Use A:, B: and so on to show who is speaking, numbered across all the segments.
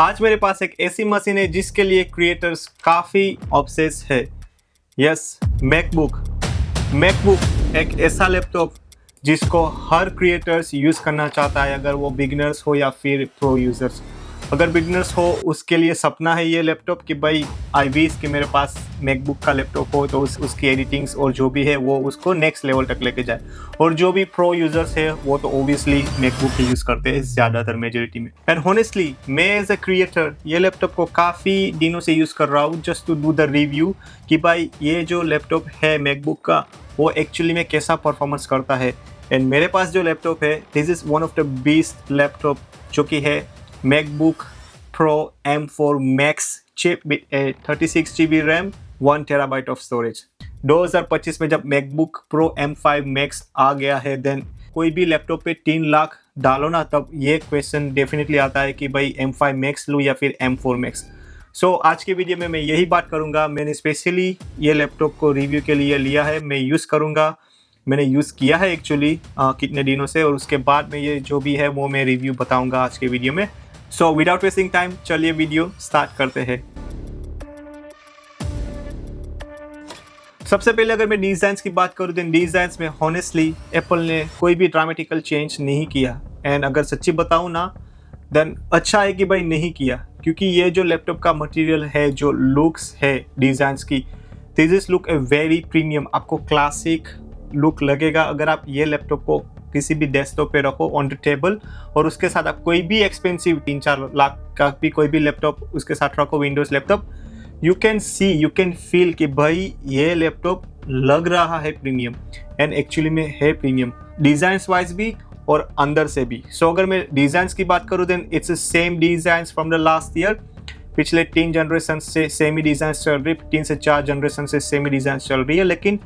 A: आज मेरे पास एक ऐसी मशीन है जिसके लिए क्रिएटर्स काफ़ी ऑब्सेस है। Yes, MacBook. मैकबुक एक ऐसा लैपटॉप जिसको हर क्रिएटर्स यूज़ करना चाहता है, अगर वो बिगिनर्स हो या फिर प्रो यूज़र्स। अगर बिगिनर्स हो उसके लिए सपना है ये लैपटॉप कि भाई आई विश कि मेरे पास मैकबुक का लैपटॉप हो तो उसकी एडिटिंग्स और जो भी है वो उसको नेक्स्ट लेवल तक लेके जाए। और जो भी प्रो यूज़र्स है वो तो ओबियसली मैकबुक ही यूज़ करते हैं ज़्यादातर मेजोरिटी में। एंड हॉनेस्टली मैं एज अ क्रिएटर ये लैपटॉप को काफ़ी दिनों से यूज़ कर रहा हूँ just to do the review कि भाई ये जो लैपटॉप है मैकबुक का वो एक्चुअली में कैसा परफॉर्मेंस करता है। एंड मेरे पास जो लैपटॉप है this is one of the best laptop जो कि है MacBook pro M4 Max chip with 36 GB RAM 1 TB of storage. 2025 में जब मैकबुक प्रो M5 Max आ गया है देन कोई भी लैपटॉप पे 3 लाख डालो ना तब ये क्वेश्चन डेफिनेटली आता है कि भाई M5 Max लूँ या फिर M4 Max। सो आज के वीडियो में मैं यही बात करूँगा। मैंने स्पेशली ये लैपटॉप को रिव्यू के लिए लिया है, मैं यूज़ करूँगा, मैंने यूज़ किया है एक्चुअली कितने दिनों से, और उसके बाद में ये जो भी है वो मैं रिव्यू बताऊँगा आज के वीडियो में। सो विदाउट वेस्टिंग टाइम चलिए वीडियो स्टार्ट करते हैं। सबसे पहले अगर मैं डिज़ाइंस की बात करूँ तो डिज़ाइंस में हॉनेस्टली एप्पल ने कोई भी ड्रामेटिकल चेंज नहीं किया। एंड अगर सच्ची बताऊँ ना देन अच्छा है कि भाई नहीं किया, क्योंकि ये जो लैपटॉप का मटेरियल है, जो लुक्स है डिज़ाइंस की, this look a very premium. आपको क्लासिक लुक लगेगा अगर आप ये लैपटॉप को किसी भी डेस्कटॉप पे रखो ऑन द टेबल, और उसके साथ आप कोई भी एक्सपेंसिव 3-4 लाख का भी कोई भी लैपटॉप उसके साथ रखो, Windows laptop, you can feel कि भाई ये लैपटॉप लग रहा है प्रीमियम। एंड एक्चुअली में है प्रीमियम डिज़ाइंस वाइज भी और अंदर से भी। सो अगर मैं डिज़ाइंस की बात करूँ then it's same designs from the last year. पिछले 3 जनरेशन से सेम ही डिज़ाइन चल रही, 3 से 4 जनरेशन से सेम ही डिज़ाइन चल रही है, लेकिन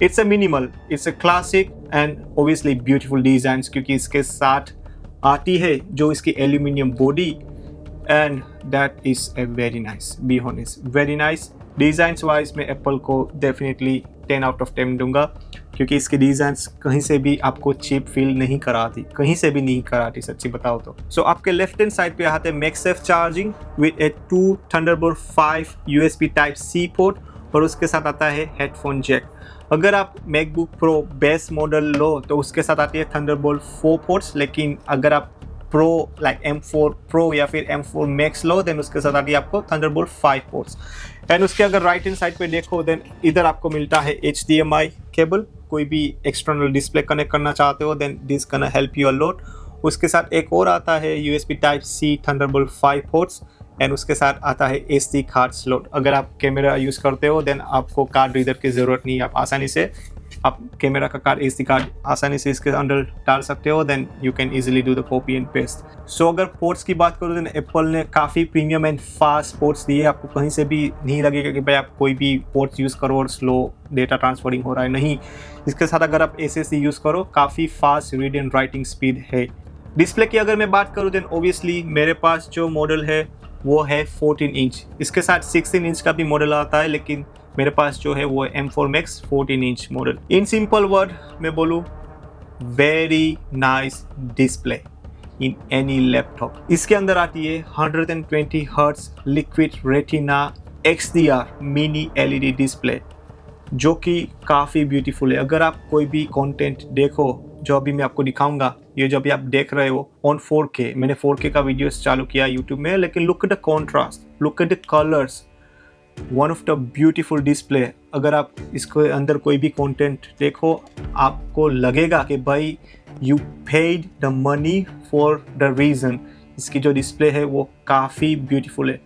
A: it's a minimal, it's a classic and obviously beautiful designs, क्योंकि इसके साथ आती है जो इसकी aluminium body, and that is a very nice, be honest very nice. Designs wise मैं एप्पल को डेफिनेटली 10 आउट ऑफ 10 दूंगा, क्योंकि इसकी डिज़ाइंस कहीं से भी आपको चीप फील नहीं कराती, कहीं से भी नहीं कराती सच्ची बताओ तो। सो आपके लेफ्ट हैंड साइड पे आते हैं MagSafe charging with A 2 Thunderbolt 5 USB type C port, और उसके साथ आता है हेडफोन जैक। अगर आप मैकबुक प्रो बेस मॉडल लो तो उसके साथ आती है थंडरबोल्ट 4 पोर्ट्स, लेकिन अगर आप प्रो लाइक M4 प्रो या फिर M4 Max लो देन उसके साथ आती है आपको थंडरबोल्ट 5 पोर्ट्स। एंड उसके अगर राइट हैंड साइड पे देखो देन इधर आपको मिलता है HDMI केबल। कोई भी एक्सटर्नल डिस्प्ले कनेक्ट करना चाहते हो then this can help you a lot. उसके साथ एक और आता है USB type C thunderbolt 5 ports, and उसके साथ आता है SD कार्ड स्लॉट। अगर आप कैमरा यूज़ करते हो देन आपको कार्ड रीडर की ज़रूरत नहीं है, आप आसानी से आप कैमरा का कार्ड SD कार्ड आसानी से इसके अंदर डाल सकते हो, then you can easily do the copy and paste. So अगर पोर्ट्स की बात करो देन एप्पल ने काफ़ी प्रीमियम एंड फास्ट पोर्ट्स दिए। आपको कहीं से भी नहीं लगेगा कि भाई आप कोई भी पोर्ट्स यूज़ करो और स्लो डेटा ट्रांसफरिंग हो रहा है, नहीं। इसके साथ अगर आप SSD यूज़ करो काफ़ी fast read and writing speed है। डिस्प्ले की अगर मैं बात करूँ देन ओबियसली मेरे पास जो मॉडल है वो है 14 इंच। इसके साथ 16 इंच का भी मॉडल आता है, लेकिन मेरे पास जो है वो M4 Max 14 inch model. In simple word मैं बोलूँ very nice display in any laptop. इसके अंदर आती है 120 hertz liquid retina XDR mini LED display, जो कि काफ़ी ब्यूटीफुल है। अगर आप कोई भी कंटेंट देखो जो अभी मैं आपको दिखाऊंगा, ये जो अभी आप देख रहे हो ऑन 4K, मैंने 4K का वीडियोस चालू किया यूट्यूब में, लेकिन look at the contrast, look at the colours, one of the beautiful display. अगर आप इसके अंदर कोई भी कंटेंट देखो आपको लगेगा कि भाई you paid the money for the reason. इसकी जो डिस्प्ले है वो काफ़ी ब्यूटीफुल है।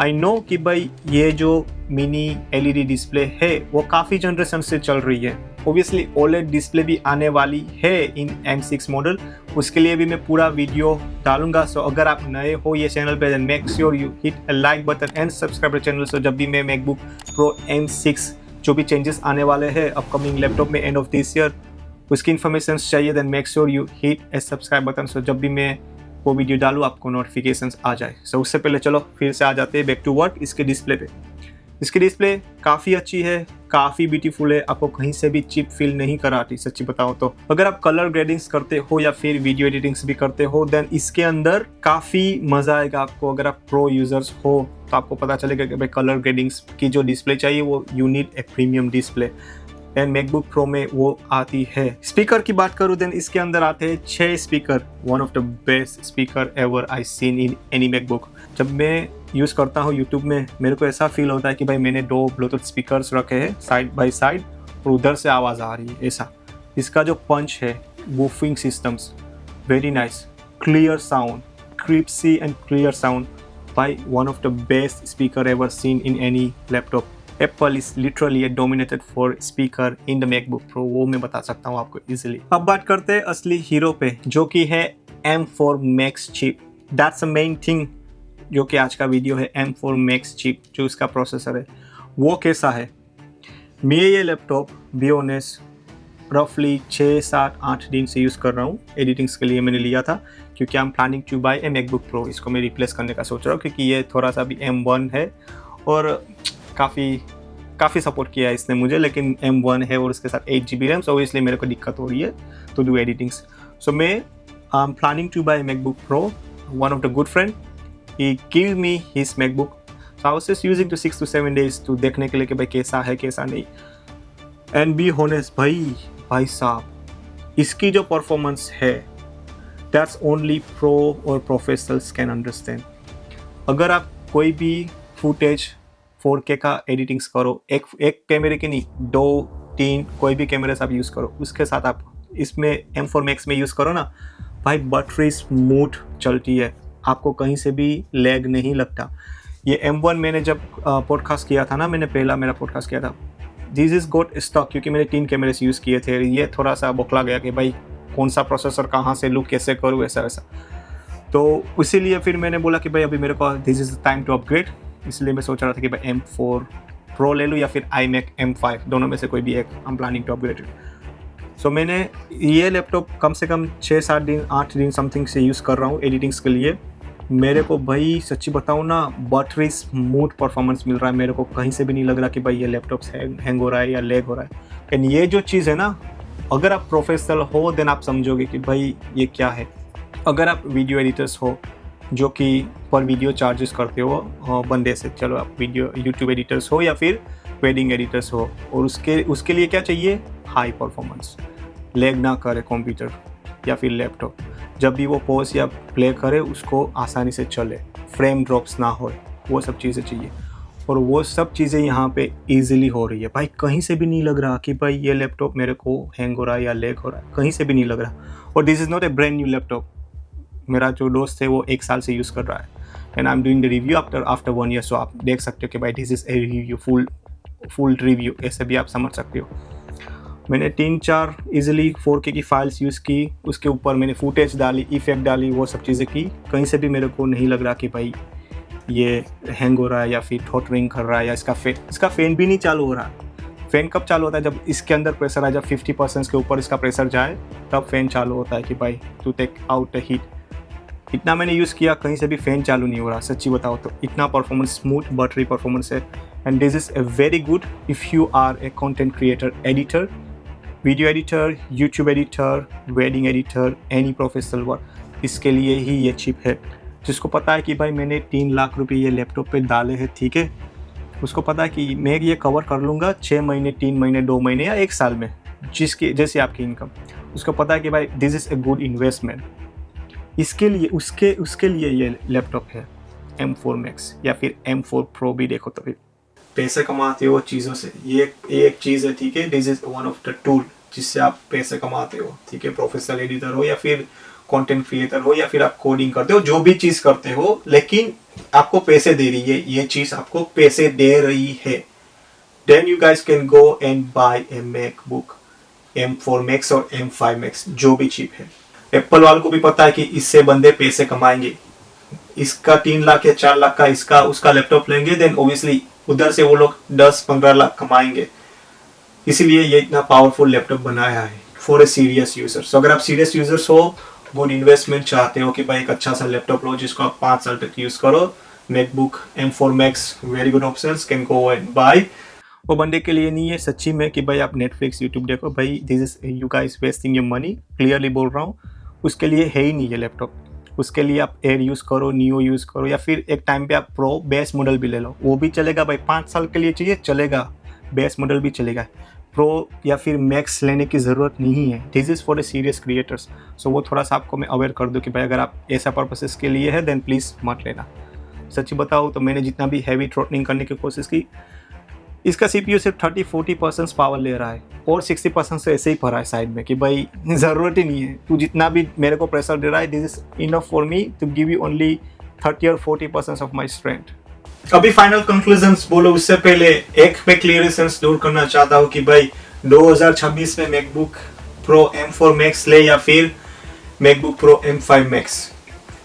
A: आई नो कि भाई ये जो मिनी LED डिस्प्ले है वो काफ़ी जनरेशन से चल रही है। ओबियसली OLED डिस्प्ले भी आने वाली है इन M6 मॉडल, उसके लिए भी मैं पूरा वीडियो डालूंगा। सो अगर आप नए हो ये चैनल पे then make sure you hit a like button and subscribe the channel. So जब भी मैं मैकबुक प्रो M6 जो भी चेंजेस आने वाले हैं अपकमिंग लैपटॉप में एंड ऑफ दिस ईयर, उसकी इन्फॉर्मेशन चाहिए then make sure you hit a subscribe button. So जब भी मैं वो वीडियो डालूँ आपको नोटिफिकेशंस आ जाए। सो उससे पहले चलो फिर से आ जाते हैं बैक टू वर्क इसके डिस्प्ले पे। इसकी डिस्प्ले काफ़ी अच्छी है, काफ़ी ब्यूटीफुल है, आपको कहीं से भी चिप फील नहीं कराती सच्ची बताओ तो। अगर आप कलर ग्रेडिंग्स करते हो या फिर वीडियो एडिटिंग्स भी करते हो देन इसके अंदर काफ़ी मज़ा आएगा आपको। अगर आप प्रो यूज़र्स हो तो आपको पता चलेगा कि भाई कलर ग्रेडिंग्स की जो डिस्प्ले चाहिए वो you need a premium display, and MacBook pro में वो आती है। स्पीकर की बात करूँ देन इसके अंदर आते हैं 6 speaker, one of the best speaker ever I seen in any MacBook. जब मैं यूज़ करता हूँ यूट्यूब में मेरे को ऐसा फील होता है कि भाई मैंने 2 ब्लूटूथ स्पीकर्स रखे हैं साइड बाय साइड और उधर से आवाज़ आ रही है ऐसा। इसका जो पंच है, whooping systems very nice, clear sound, crispy and clear sound by one of the best speaker ever seen in any laptop. Apple is literally dominated for speaker in the MacBook Pro, वो मैं बता सकता हूँ आपको easily. अब बात करते हैं असली हीरो पे जो कि है M4 Max chip. That's the main thing जो कि आज का वीडियो है। M4 Max चिप जो इसका प्रोसेसर है वो कैसा है। मैं ये लैपटॉप बी ऑनेस्ट रफली 6, 7, 8 दिन से यूज़ कर रहा हूँ। एडिटिंग्स के लिए मैंने लिया था क्योंकि I am planning to buy a MacBook Pro. इसको मैं रिप्लेस करने का सोच रहा हूँ क्योंकि ये थोड़ा सा भी M1 है और काफ़ी सपोर्ट किया है इसने मुझे, लेकिन M1 है और उसके साथ 8 GB रैम, सो इसलिए मेरे को दिक्कत हो रही है टू डू एडिटिंग्स। सो मैं I am planning to buy MacBook Pro. One of the good friend he give me his MacBook, so I was just using to 6 to 7 days to देखने के लिए कि भाई कैसा है कैसा नहीं। एंड बी होनेस्ट भाई साहब इसकी जो परफॉर्मेंस है दैट्स ओनली प्रो और प्रोफेशनल्स कैन अंडरस्टैंड। अगर आप कोई भी फुटेज 4K का एडिटिंग्स करो, एक कैमरे की नहीं 2-3 कोई भी कैमरे से आप यूज़ करो, उसके साथ आप इसमें M4 Max में यूज़ करो ना भाई, बटरी स्मूथ चलती है, आपको कहीं से भी लैग नहीं लगता। ये M1 मैंने जब पॉडकास्ट किया था ना, मैंने पहला मेरा पॉडकास्ट किया था, दिस इज़ गोट स्टॉक क्योंकि मैंने 3 कैमरे से यूज़ किए थे। ये थोड़ा सा बौखला गया कि भाई कौन सा प्रोसेसर कहाँ से लूँ, कैसे करूँ, ऐसा वैसा। तो इसीलिए फिर मैंने बोला कि भाई अभी मेरे को this is time to upgrade, इसलिए मैं सोच रहा था कि भाई M4 Pro ले लूँ या फिर iMac M5, दोनों में से कोई भी एक I am planning to upgrade. So मैंने ये लैपटॉप कम से कम 6-7 दिन 8 दिन समथिंग से यूज़ कर रहा हूँ एडिटिंग्स के लिए। मेरे को भाई सच्ची बताऊँ ना बटरी स्मूथ परफॉर्मेंस मिल रहा है, मेरे को कहीं से भी नहीं लग रहा कि भाई ये लैपटॉप हैंग हो रहा है या लैग हो रहा है। एंड ये जो चीज़ है ना, अगर आप प्रोफेशनल हो देन आप समझोगे कि भाई ये क्या है। अगर आप वीडियो एडिटर्स हो जो कि पर वीडियो चार्जेस करते हो बंदे से, चलो आप वीडियो यूट्यूब एडिटर्स हो या फिर वेडिंग एडिटर्स हो, और उसके लिए क्या चाहिए, हाई परफॉर्मेंस, लैग ना करे कंप्यूटर या फिर लैपटॉप, जब भी वो पॉज या प्ले करे उसको आसानी से चले, फ्रेम ड्रॉप्स ना हो, वो सब चीज़ें चाहिए। और वो सब चीज़ें यहाँ पे ईजिली हो रही है भाई, कहीं से भी नहीं लग रहा कि भाई ये लैपटॉप मेरे को हैंग हो रहा है या लैग हो रहा है, कहीं से भी नहीं लग रहा। और this is not a brand new laptop, मेरा जो दोस्त है वो 1 साल से यूज़ कर रहा है and I am doing the review after 1 year। सो आप देख सकते हो कि भाई this is a review, full review, ऐसे भी आप समझ सकते हो। मैंने 3-4 इजीली 4K की फाइल्स यूज़ की, उसके ऊपर मैंने फुटेज डाली, इफेक्ट डाली, वो सब चीज़ें की, कहीं से भी मेरे को नहीं लग रहा कि भाई ये हैंग हो रहा है या फिर थॉट रिंग कर रहा है या इसका फ़ैन भी नहीं चालू हो रहा। फ़ैन कब चालू होता है, जब इसके अंदर प्रेशर आए, जब 50% के ऊपर इसका प्रेशर जाए तब फ़ैन चालू होता है कि भाई to take out the heat. इतना मैंने यूज़ किया, कहीं से भी फ़ैन चालू नहीं हो रहा, सच्ची बताओ तो। इतना परफॉर्मेंस, स्मूथ बटरी परफॉर्मेंस है। And this is a very good if you are a content creator, editor, video editor, YouTube editor, wedding editor, any professional work, इसके लिए ही ये चिप है। जिसको पता है कि भाई मैंने 3 लाख रुपये ये लैपटॉप पे डाले हैं, ठीक है, उसको पता है कि मैं ये कवर कर लूँगा 6 महीने, 3 महीने, 2 महीने या 1 साल में, जैसे आपकी इनकम। उसको पता है कि भाई this is a good investment. इसके लिए उसके लिए ये लैपटॉप है M4 Max या फिर M4 Pro भी देखो तो फिर पैसे कमाते हो चीज़ों से, ये एक चीज़ है, ठीक है। This is one of the tool जिससे आप पैसे कमाते हो, ठीक है। प्रोफेशनल एडिटर हो या फिर कंटेंट क्रिएटर हो या फिर आप कोडिंग करते हो, जो भी चीज़ करते हो, लेकिन आपको पैसे दे रही है ये चीज़, आपको पैसे दे रही है। Then you guys can go and buy a MacBook M4 Max और M5 Max, जो भी चिप है। एप्पल वालों को भी पता है कि इससे बंदे पैसे कमाएंगे। इसका 3 लाख या 4 लाख का उसका लैपटॉप लेंगे, देन ओबियसली उधर से वो लोग 10-15 लाख कमाएंगे। इसीलिए ये इतना पावरफुल लैपटॉप बनाया है फॉर ए सीरियस यूजर्स। अगर आप सीरियस यूजर्स हो, गुड इन्वेस्टमेंट चाहते हो कि भाई एक अच्छा सा लैपटॉप लो जिसको आप 5 साल तक यूज़ करो, MacBook M4 Max, very good options, can go and buy. वो बंदे के लिए नहीं है सच्ची में कि भाई आप नेटफ्लिक्स यूट्यूब देखो, भाई this is you guys wasting your money, clearly बोल रहा हूँ। उसके लिए है ही नहीं ये लैपटॉप। उसके लिए आप एयर यूज़ करो, नियो यूज़ करो, या फिर एक टाइम पे आप प्रो बेस मॉडल भी ले लो, वो भी चलेगा भाई। 5 साल के लिए चाहिए चलेगा, बेस मॉडल भी चलेगा। प्रो या फिर मैक्स लेने की ज़रूरत नहीं है। This is for the serious creators. So वो थोड़ा सा आपको मैं अवेयर कर दूँ कि भाई अगर आप ऐसा पर्पसेस के लिए है देन प्लीज़ मत लेना। सच्ची बताऊँ तो मैंने जितना भी हैवी थ्रॉटलिंग करने की कोशिश की, इसका CPU सिर्फ 30-40% पावर ले रहा है और 60% से ऐसे ही भरा है साइड में कि भाई ज़रूरत ही नहीं है। तू जितना भी मेरे को प्रेशर दे रहा है, this is enough for me to give you only 30 और 40% ऑफ माई स्ट्रेंथ। अभी फाइनल कंक्लूजन्स बोलो उससे पहले एक मैं क्लियरेंस दूर करना चाहता हूँ कि भाई 2026 में मैकबुक प्रो M4 Max ले या फिर MacBook Pro M5 Max।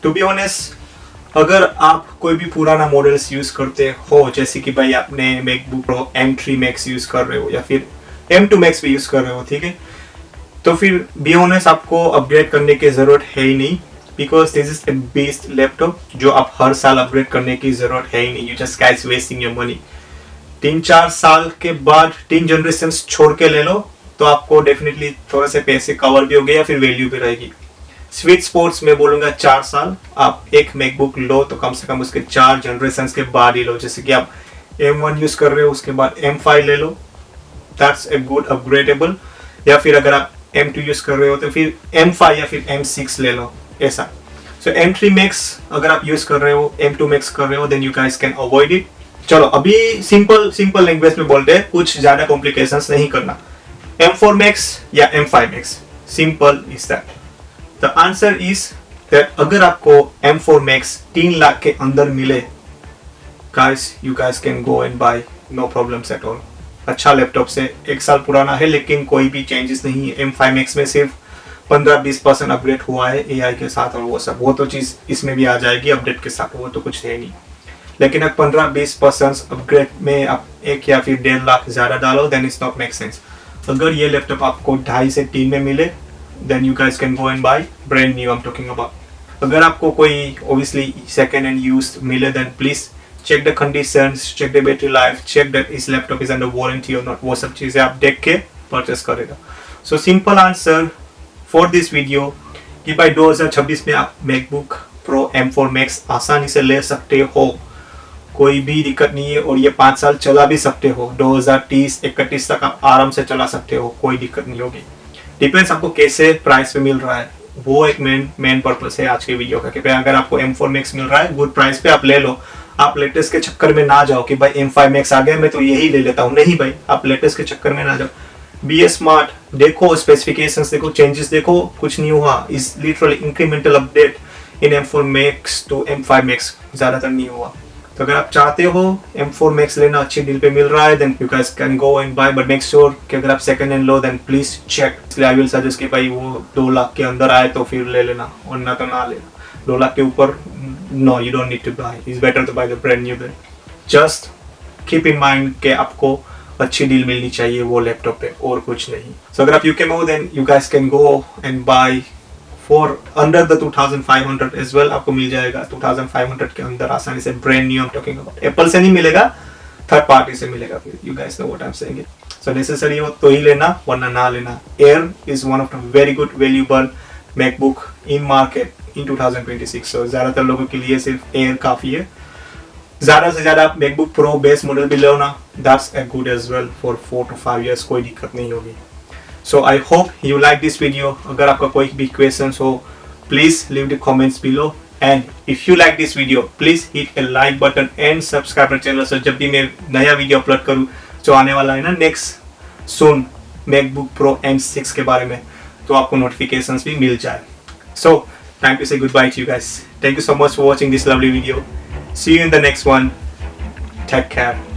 A: To be honest, अगर आप कोई भी पुराना मॉडल्स यूज़ करते हो, जैसे कि भाई आपने MacBook pro M3 Max use कर रहे हो या फिर M2 Max भी यूज़ कर रहे हो, ठीक है, तो फिर बी ऑनेस्ट आपको अपग्रेड करने की ज़रूरत है ही नहीं, because this is a best laptop जो आप हर साल अपग्रेड करने की ज़रूरत है ही नहीं। You just guys wasting your money. 3-4 साल के बाद 3 जनरेशन छोड़ के ले लो तो आपको डेफिनेटली थोड़े से पैसे कवर भी हो गए या फिर वैल्यू भी रहेगी। स्वीट स्पोर्ट्स में बोलूँगा 4 साल। आप एक मैकबुक लो तो कम से कम उसके 4 जनरेशन के बाद ही लो। जैसे कि आप M1 यूज़ कर रहे हो, उसके बाद M5 ले लो, दैट्स ए गुड अपग्रेडेबल। या फिर अगर आप M2 यूज़ कर रहे हो तो फिर M5 या फिर M6 ले लो, ऐसा। सो M3 Max अगर आप यूज़ कर रहे हो, M2 Max कर रहे हो, then you guys can avoid it. चलो अभी सिंपल लैंग्वेज में बोलते हैं, कुछ ज़्यादा कॉम्प्लिकेशंस नहीं करना। M4 Max या M5 Max, simple is that. The answer is that अगर आपको M4 Max 3 लाख के अंदर मिले, guys, you guys can go and buy, no problems at all। अच्छा लैपटॉप से 1 साल पुराना है लेकिन कोई भी चेंजेस नहीं है। M5 Max में सिर्फ 15-20% अपग्रेड हुआ है AI के साथ, और वो सब वो तो चीज़ इसमें भी आ जाएगी अपडेट के साथ, वो तो कुछ है नहीं। लेकिन अगर 15-20% अपग्रेड में आप 1 या फिर 1.5 लाख ज़्यादा डालो, then it's not make sense. अगर ये लैपटॉप आपको 2.5 से 3 में मिले, then you guys can go and buy brand new I'm talking about. अगर आपको कोई obviously second hand used मिले, then please check the conditions, check the battery life, check that इस laptop is under warranty or not, वो सब चीज़ें आप देख के purchase करेगा। So simple answer for this video कि भाई 2026 में आप MacBook Pro M4 Max आसानी से ले सकते हो, कोई भी दिक्कत नहीं है, और ये 5 साल चला भी सकते हो। 2030-31 तक आप आराम से चला सकते हो, कोई दिक्कत नहीं होगी। डिपेंड्स आपको कैसे प्राइस पे मिल रहा है, वो एक मेन पर्पस है आज के वीडियो का कि भाई अगर आपको M4 Max मिल रहा है गुड प्राइस पे, आप ले लो। आप लेटेस्ट के चक्कर में ना जाओ कि भाई M5 Max आ गया मैं तो यही ले लेता हूँ, नहीं भाई, आप लेटेस्ट के चक्कर में ना जाओ। बी स्मार्ट, देखो स्पेसिफिकेशंस, देखो चेंजेस, देखो कुछ नहीं हुआ, is literally incremental update in M4 Max to M5 Max, ज़्यादातर नहीं हुआ। तो अगर आप चाहते हो M4 Max लेना, अच्छी डील पे मिल रहा है, then you guys can go and buy, but make sure कि अगर आप सेकंड हैंड लो देन प्लीज चेक। इसलिए आई विल सजेस्ट कि भाई वो 2 लाख के अंदर आए तो फिर ले लेना, वरना तो ना लेना। 2 लाख के ऊपर no, you don't need to buy, it's better to buy the brand new. Just keep in mind कि आपको अच्छी डील मिलनी चाहिए वो लैपटॉप पे, और कुछ नहीं। सो अगर आप यूके में हो then you guys can go and buy for under the 2500 as well, आपको मिल जाएगा 2500 के अंदर आसानी से, brand new. I am talking about Apple से नहीं मिलेगा, थर्ड पार्टी से मिलेगा। फिर you guys know what I am saying. So necessary हो तो ही लेना, वरना ना लेना। Air is one of the very good valuable MacBook in market in 2026। सो ज़्यादातर लोगों के लिए सिर्फ एयर काफ़ी है। ज़्यादा से ज़्यादा आप मैकबुक प्रो बेस मॉडल भी लो ना, that's a good as well for 4 to 5 years, कोई दिक्कत नहीं होगी। So I hope you like this video. अगर आपका कोई भी questions हो, please leave the comments below. And if you like this video, please hit a like button and subscribe our channel. So जब भी मैं नया वीडियो अपलोड करूँ, जो आने वाला है ना नेक्स्ट सून MacBook Pro M6 के बारे में, तो आपको notifications भी मिल जाए। So time to say goodbye to you guys. Thank you so much for watching this lovely video. See you in the next one. Take care.